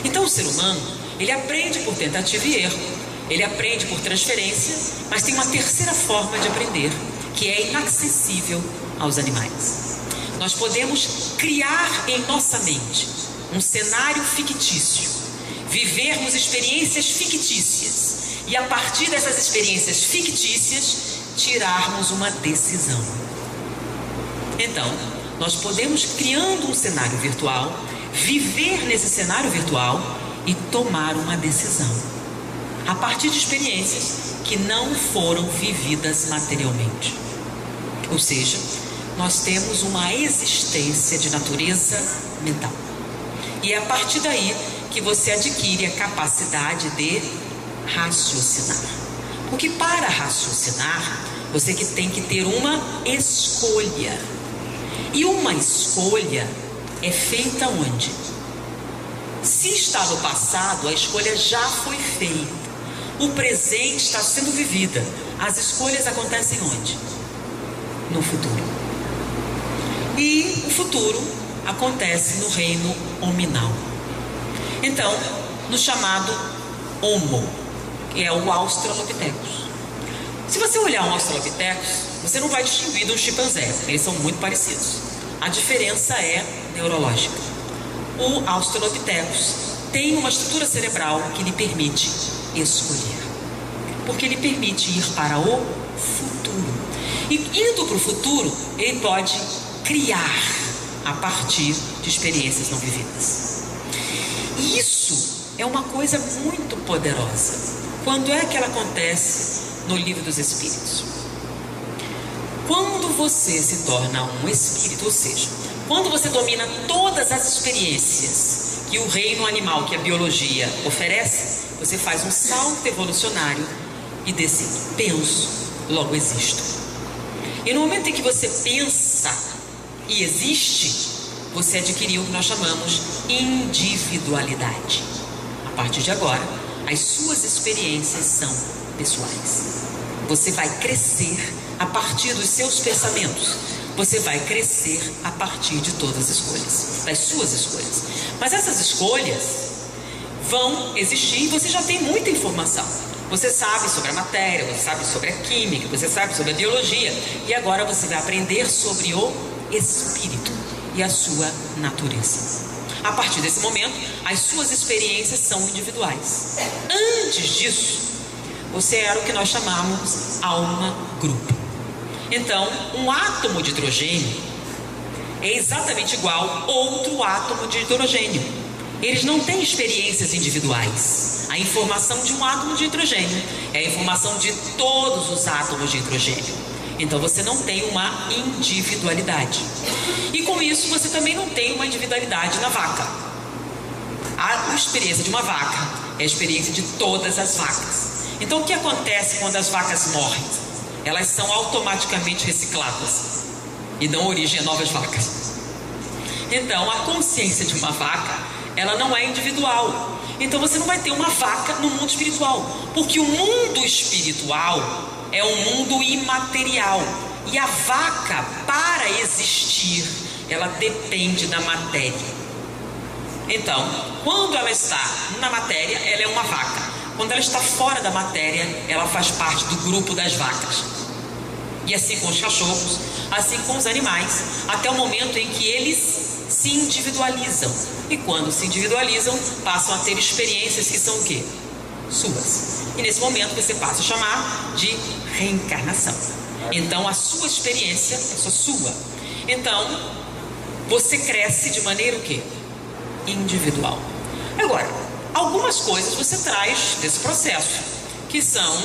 [SPEAKER 3] Então, o ser humano, ele aprende por tentativa e erro. Ele aprende por transferência, mas tem uma terceira forma de aprender, que é inacessível aos animais. Nós podemos criar em nossa mente um cenário fictício, vivermos experiências fictícias e a partir dessas experiências fictícias tirarmos uma decisão. Então, nós podemos, criando um cenário virtual, viver nesse cenário virtual e tomar uma decisão a partir de experiências que não foram vividas materialmente. Ou seja, nós temos uma existência de natureza mental. E é a partir daí que você adquire a capacidade de raciocinar. Porque para raciocinar, você que tem que ter uma escolha. E uma escolha é feita onde? Se está no passado, a escolha já foi feita. O presente está sendo vivida. As escolhas acontecem onde? No futuro. E o futuro acontece no reino hominal. Então, no chamado Homo, que é o Australopithecus. Se você olhar um Australopithecus, você não vai distinguir de um chimpanzé. Eles são muito parecidos. A diferença é neurológica. O Australopithecus tem uma estrutura cerebral que lhe permite escolher, porque ele permite ir para o futuro. E indo para o futuro, ele pode criar a partir de experiências não vividas. E isso é uma coisa muito poderosa. Quando é que ela acontece no Livro dos Espíritos? Quando você se torna um espírito, ou seja, quando você domina todas as experiências que o reino animal, que a biologia oferece, você faz um salto evolucionário e decide: penso, logo existo. E no momento em que você pensa e existe, você adquiriu o que nós chamamos individualidade. A partir de agora, as suas experiências são pessoais. Você vai crescer a partir dos seus pensamentos. Você vai crescer a partir de todas as escolhas, das suas escolhas. Mas essas escolhas vão existir e você já tem muita informação. Você sabe sobre a matéria, você sabe sobre a química, você sabe sobre a biologia. E agora você vai aprender sobre o espírito e a sua natureza. A partir desse momento, as suas experiências são individuais. Antes disso, você era o que nós chamamos alma-grupo. Então, um átomo de hidrogênio é exatamente igual a outro átomo de hidrogênio. Eles não têm experiências individuais. A informação de um átomo de hidrogênio é a informação de todos os átomos de hidrogênio. Então você não tem uma individualidade. E com isso você também não tem uma individualidade na vaca. A experiência de uma vaca é a experiência de todas as vacas. Então o que acontece quando as vacas morrem? Elas são automaticamente recicladas e dão origem a novas vacas. Então a consciência de uma vaca, ela não é individual. Então você não vai ter uma vaca no mundo espiritual, porque o mundo espiritual é um mundo imaterial. E a vaca, para existir, ela depende da matéria. Então, quando ela está na matéria, ela é uma vaca. Quando ela está fora da matéria, ela faz parte do grupo das vacas. E assim com os cachorros, assim com os animais, até o momento em que eles se individualizam. E quando se individualizam, passam a ter experiências que são o quê? Suas. e nesse momento você passa a chamar de reencarnação. Então a sua experiência é só sua. Então você cresce de maneira o quê? Individual. Agora, algumas coisas você traz desse processo, que são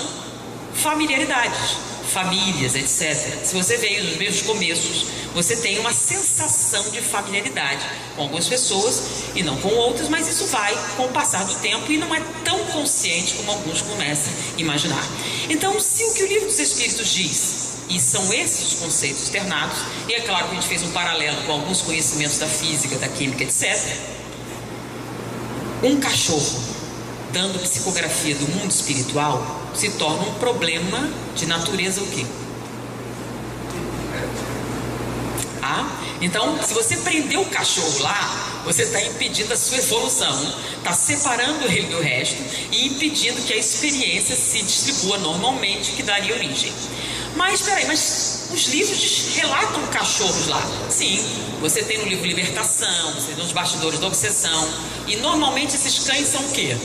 [SPEAKER 3] familiaridades, famílias, etc. Se você veio nos mesmos começos, você tem uma sensação de familiaridade com algumas pessoas e não com outras, mas isso vai com o passar do tempo e não é tão consciente como alguns começam a imaginar. Então, se o que o Livro dos Espíritos diz, e são esses os conceitos externados, e é claro que a gente fez um paralelo com alguns conhecimentos da física, da química, etc. Um cachorro dando psicografia do mundo espiritual se torna um problema de natureza o quê? Então, se você prender o cachorro lá, você está impedindo a sua evolução, está separando ele do resto e impedindo que a experiência se distribua normalmente, que daria origem. Mas, peraí, mas os livros relatam cachorros lá. Sim, você tem no livro Libertação, você tem nos Bastidores da Obsessão, e normalmente esses cães são o quê?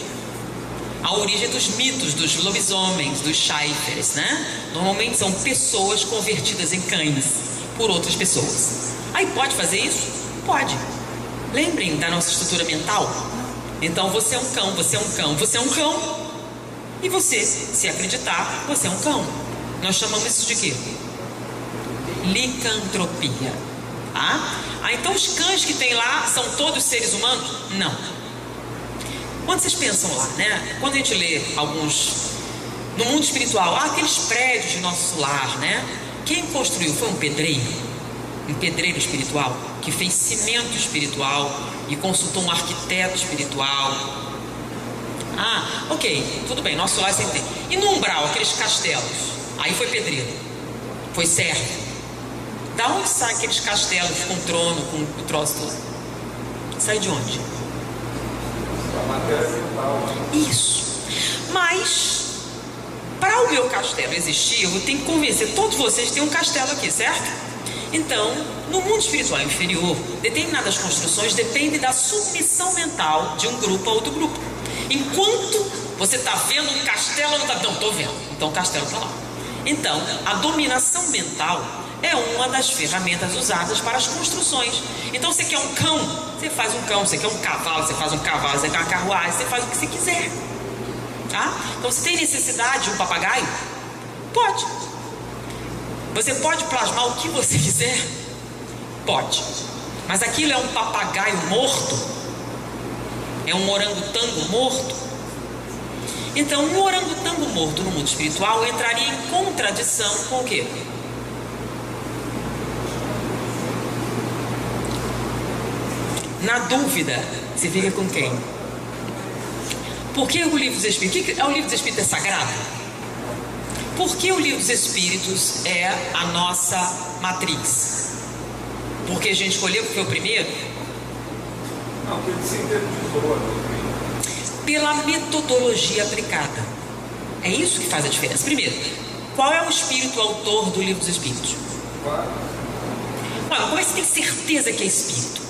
[SPEAKER 3] A origem dos mitos, dos lobisomens, dos Scheifers, né? Normalmente são pessoas convertidas em cães por outras pessoas. Aí pode fazer isso? Pode. Lembrem da nossa estrutura mental? Então você é um cão, você é um cão, você é um cão. E você, se acreditar, você é um cão. Nós chamamos isso de quê? Licantropia. Então os cães que tem lá são todos seres humanos? Não. Quando vocês pensam lá, né? Quando a gente lê alguns no mundo espiritual, aqueles prédios de nosso lar, né? Quem construiu foi um pedreiro espiritual, que fez cimento espiritual e consultou um arquiteto espiritual. Ok, tudo bem, nosso lar sempre tem. E no umbral, aqueles castelos, aí foi pedreiro, foi servo. Da onde saem aqueles castelos com trono, com o troço todo? Sai de onde? Isso. Mas para o meu castelo existir, eu tenho que convencer todos vocês que tem um castelo aqui, certo? Então, no mundo espiritual inferior, determinadas construções dependem da submissão mental de um grupo a outro grupo. Enquanto você está vendo um castelo, não estou vendo, então o castelo está lá. Então, a dominação mental é uma das ferramentas usadas para as construções. Então, você quer um cão, você faz um cão. Você quer um cavalo, você faz um cavalo. Você quer uma carruagem, você faz o que você quiser. Então, você tem necessidade de um papagaio? Pode. Você pode plasmar o que você quiser? Pode. Mas aquilo é um papagaio morto? É um orangotango morto? Então, um orangotango morto no mundo espiritual entraria em contradição com o quê? Na dúvida, você fica com quem? Por que o Livro dos Espíritos? O Livro dos Espíritos é sagrado? Por que o Livro dos Espíritos é a nossa matriz? Porque a gente escolheu que foi o primeiro?
[SPEAKER 2] Não, porque ele sintetizou.
[SPEAKER 3] Pela metodologia aplicada. É isso que faz a diferença. Primeiro, qual é o espírito autor do Livro dos Espíritos? Como é que você tem certeza que é espírito?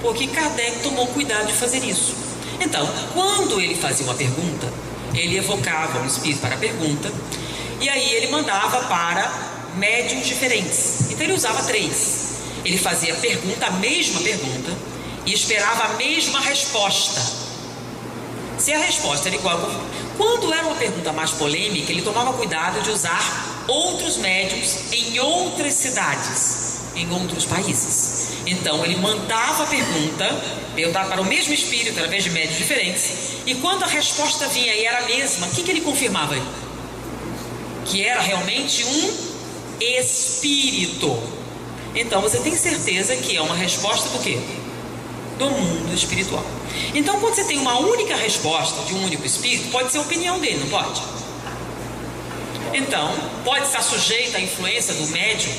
[SPEAKER 3] Porque Kardec tomou cuidado de fazer isso. Então, quando ele fazia uma pergunta, ele evocava um espírito para a pergunta, e aí ele mandava para médiuns diferentes. Então ele usava 3. Ele fazia a pergunta, a mesma pergunta, e esperava a mesma resposta. Se a resposta era igual, quando era uma pergunta mais polêmica, ele tomava cuidado de usar outros médiuns em outras cidades, em outros países. Então ele mandava a perguntava para o mesmo espírito através de médiuns diferentes, e quando a resposta vinha e era a mesma, o que ele confirmava? Que era realmente um espírito. Então você tem certeza que é uma resposta do quê? Do mundo espiritual. Então, quando você tem uma única resposta de um único espírito, pode ser a opinião dele, não pode? Então, pode estar sujeita à influência do médium.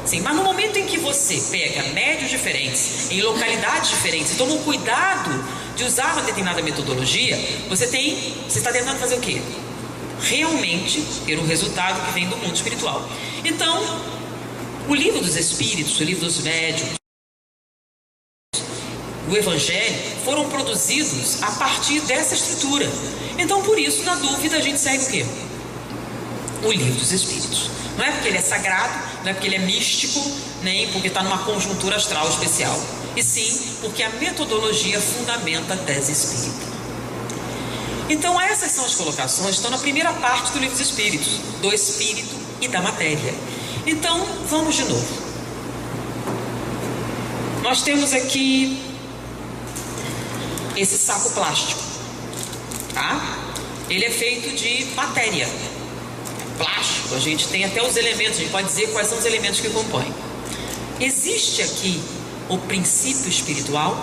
[SPEAKER 3] Sim, mas no momento em que você pega médios diferentes, em localidades diferentes, e toma um cuidado de usar uma determinada metodologia, você está tentando fazer o quê? Realmente ter um resultado que vem do mundo espiritual. Então, o Livro dos Espíritos, o Livro dos Médiuns, do Evangelho foram produzidos a partir dessa estrutura. Então, por isso, na dúvida, a gente segue o quê? O Livro dos Espíritos. Não é porque ele é sagrado, não é porque ele é místico, nem porque está numa conjuntura astral especial, e sim porque a metodologia fundamenta a tese espírita. Então, essas são as colocações, estão na primeira parte do Livro dos Espíritos, do espírito e da matéria. Então, vamos de novo. Nós temos aqui esse saco plástico, tá? Ele é feito de matéria, plástico. A gente tem até os elementos, a gente pode dizer quais são os elementos que compõem. Existe aqui o princípio espiritual?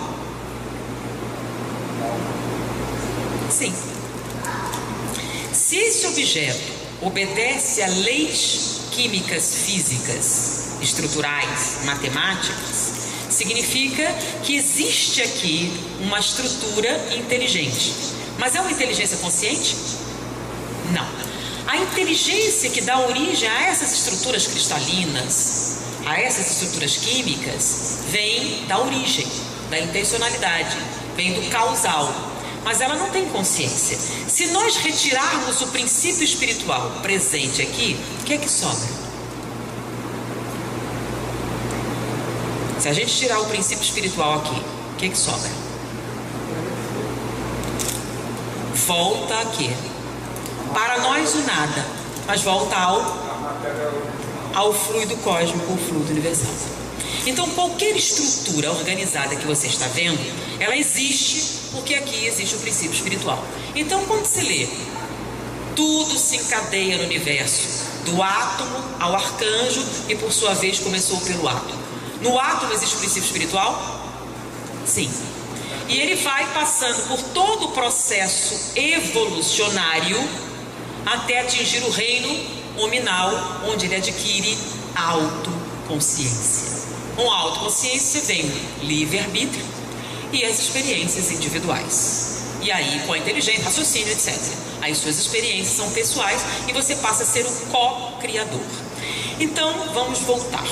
[SPEAKER 3] Sim. Se esse objeto obedece a leis químicas, físicas, estruturais, matemáticas, significa que existe aqui uma estrutura inteligente. Mas é uma inteligência consciente? Não. A inteligência que dá origem a essas estruturas cristalinas, a essas estruturas químicas, vem da origem, da intencionalidade, vem do causal. Mas ela não tem consciência. Se nós retirarmos o princípio espiritual presente aqui, o que é que sobra? Se a gente tirar o princípio espiritual aqui, o que é que sobra? Volta aqui. Para nós o nada, mas volta ao fluido cósmico, o fluido universal. Então, qualquer estrutura organizada que você está vendo, ela existe porque aqui existe o princípio espiritual. Então, quando se lê, tudo se encadeia no universo, do átomo ao arcanjo, e por sua vez começou pelo átomo. No átomo existe o princípio espiritual? Sim. E ele vai passando por todo o processo evolucionário até atingir o reino nominal, onde ele adquire autoconsciência. Com a autoconsciência vem o livre-arbítrio e as experiências individuais. E aí, com a inteligência, raciocínio, etc. Aí suas experiências são pessoais e você passa a ser o co-criador. Então, vamos voltar.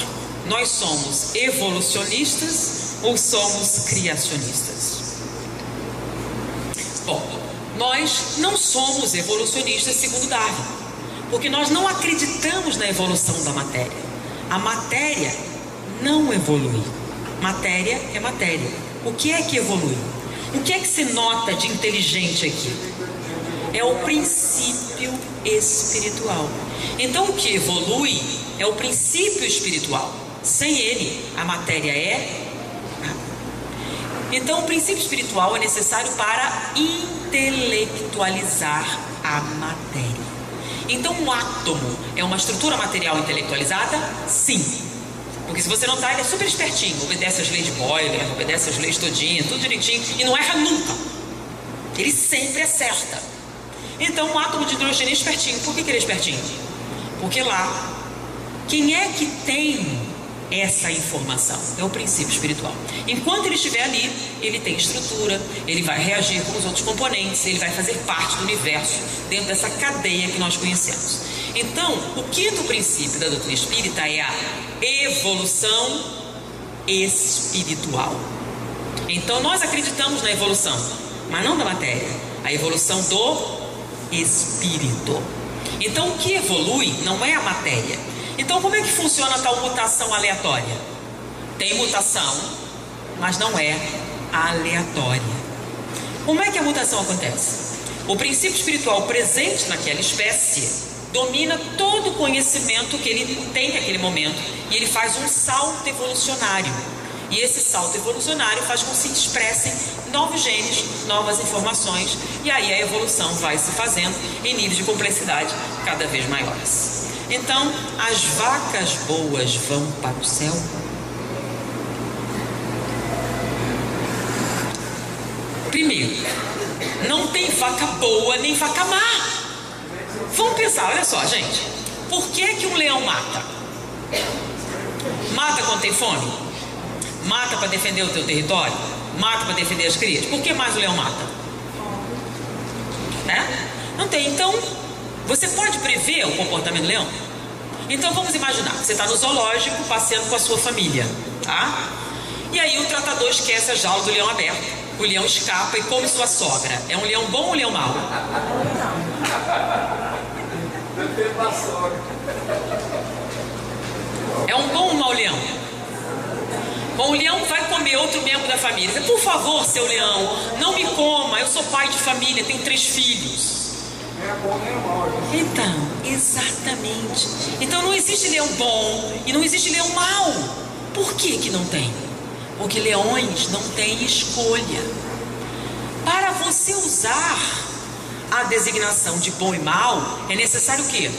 [SPEAKER 3] Nós somos evolucionistas ou somos criacionistas? Bom, nós não somos evolucionistas segundo Darwin, porque nós não acreditamos na evolução da matéria. A matéria não evolui. Matéria é matéria. O que é que evolui? O que é que se nota de inteligente aqui? É o princípio espiritual. Então, o que evolui é o princípio espiritual. Sem ele, a matéria é nada. Então, o princípio espiritual é necessário para intelectualizar a matéria. Então, o átomo é uma estrutura material intelectualizada? Sim. Porque se você notar, ele é super espertinho, obedece às leis de Boyle, obedece às leis todinhas, tudo direitinho, e não erra nunca. Ele sempre acerta. Então, o átomo de hidrogênio é espertinho. Por que ele é espertinho? Porque lá, quem é que tem essa informação? É o princípio espiritual. Enquanto ele estiver ali, ele tem estrutura, ele vai reagir com os outros componentes, ele vai fazer parte do universo, dentro dessa cadeia que nós conhecemos. Então, o quinto princípio da doutrina espírita é a evolução espiritual. Então, nós acreditamos na evolução, mas não da matéria, a evolução do espírito. Então, o que evolui não é a matéria. Então, como é que funciona a tal mutação aleatória? Tem mutação, mas não é aleatória. Como é que a mutação acontece? O princípio espiritual presente naquela espécie domina todo o conhecimento que ele tem naquele momento e ele faz um salto evolucionário. E esse salto evolucionário faz com que se expressem novos genes, novas informações, e aí a evolução vai se fazendo em níveis de complexidade cada vez maiores. Então, as vacas boas vão para o céu? Primeiro, não tem vaca boa nem vaca má. Vamos pensar, olha só, gente. Por que um leão mata? Mata quando tem fome? Mata para defender o teu território? Mata para defender as crias? Por que mais o leão mata? Não tem. Então, você pode prever o comportamento do leão? Então vamos imaginar, você está no zoológico passeando com a sua família, tá? E aí o tratador matador esquece a jaula do leão aberta. O leão escapa e come sua sogra. É um leão bom ou um leão mau? É um bom ou um mau leão? Bom, o leão vai comer outro membro da família. Diz, por favor, seu leão, não me coma. Eu sou pai de família, tenho 3 filhos. Então, exatamente. Então não existe leão bom e não existe leão mau. Por que que não tem? Porque leões não têm escolha. Para você usar a designação de bom e mau, é necessário o quê?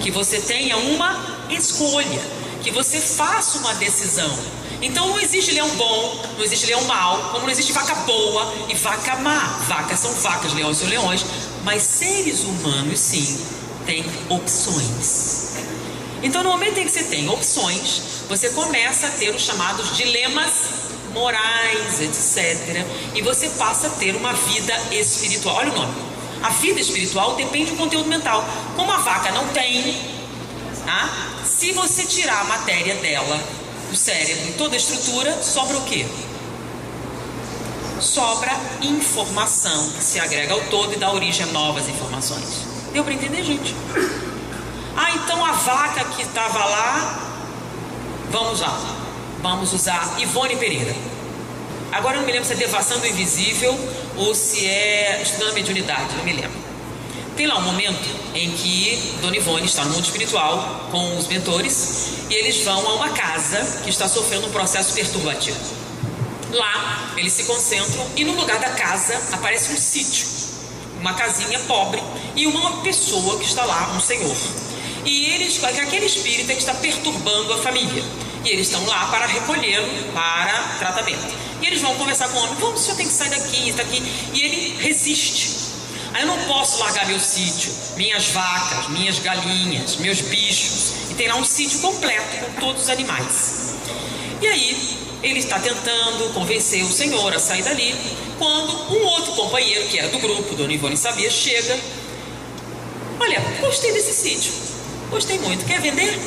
[SPEAKER 3] Que você tenha uma escolha, que você faça uma decisão. Então não existe leão bom, não existe leão mau, como não existe vaca boa e vaca má. Vacas são vacas, leões são leões, mas seres humanos sim têm opções. Então no momento em que você tem opções, você começa a ter os chamados dilemas morais, etc. E você passa a ter uma vida espiritual. Olha o nome. A vida espiritual depende do conteúdo mental. Como a vaca não tem, se você tirar a matéria dela, o cérebro e toda a estrutura, sobra o quê? Sobra informação que se agrega ao todo e dá origem a novas informações. Deu para entender, gente? Então a vaca que estava lá, vamos usar Ivone Pereira. Agora eu não me lembro se é Devassando do Invisível ou se é Estudando a Mediunidade, não me lembro. Tem lá um momento em que Dona Ivone está no mundo espiritual com os mentores e eles vão a uma casa que está sofrendo um processo perturbativo. Lá eles se concentram e no lugar da casa aparece um sítio, uma casinha pobre e uma pessoa que está lá, um senhor. E eles, aquele espírito é que está perturbando a família. E eles estão lá para recolhê-lo para tratamento. E eles vão conversar com o homem, vamos, o senhor tem que sair daqui, está aqui. E ele resiste. Eu não posso largar meu sítio, minhas vacas, minhas galinhas, meus bichos. E tem lá um sítio completo com todos os animais. E aí ele está tentando convencer o senhor a sair dali, quando um outro companheiro, que era do grupo, Dona Ivone sabia, chega. Olha, gostei desse sítio, gostei muito, quer vender?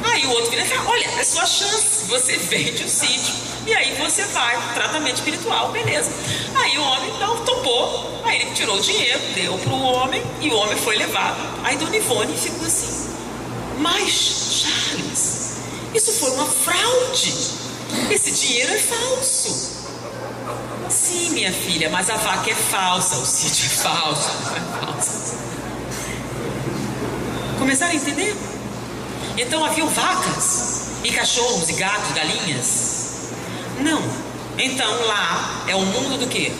[SPEAKER 3] Aí o outro vira e fala, olha, é sua chance, você vende o sítio e aí você vai para o tratamento espiritual, beleza. Aí o homem não topou, aí ele tirou o dinheiro, deu para o homem e o homem foi levado. Aí Dona Ivone ficou assim, mas Charles, isso foi uma fraude, esse dinheiro é falso. Sim, minha filha, mas a vaca é falsa, o sítio é falso, não é falso. Começaram a entender? Então haviam vacas e cachorros e gatos, galinhas? Não. Então lá é o mundo do quê?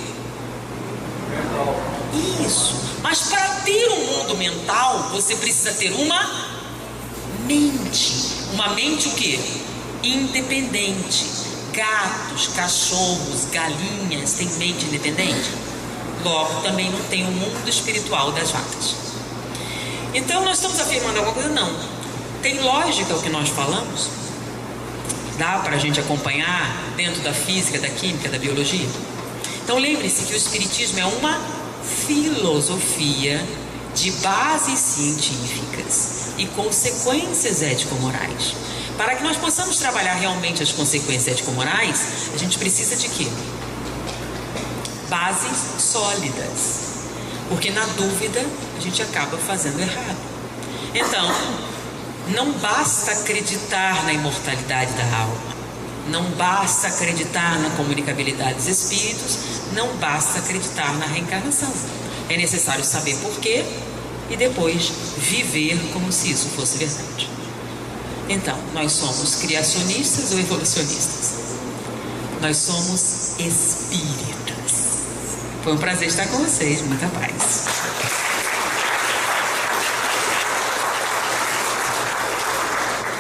[SPEAKER 3] Isso. Mas para ter um mundo mental, você precisa ter uma mente. Uma mente o quê? Independente. Gatos, cachorros, galinhas têm mente independente? Logo também não tem o mundo espiritual das vacas. Então nós estamos afirmando alguma coisa? Não. Tem lógica o que nós falamos? Dá para a gente acompanhar dentro da física, da química, da biologia? Então lembre-se que o espiritismo é uma filosofia de bases científicas e consequências ético-morais. Para que nós possamos trabalhar realmente as consequências ético-morais, a gente precisa de quê? Bases sólidas. Porque na dúvida a gente acaba fazendo errado. Então, não basta acreditar na imortalidade da alma, não basta acreditar na comunicabilidade dos espíritos, não basta acreditar na reencarnação. É necessário saber por quê e depois viver como se isso fosse verdade. Então, nós somos criacionistas ou evolucionistas? Nós somos espíritas. Foi um prazer estar com vocês, muita paz.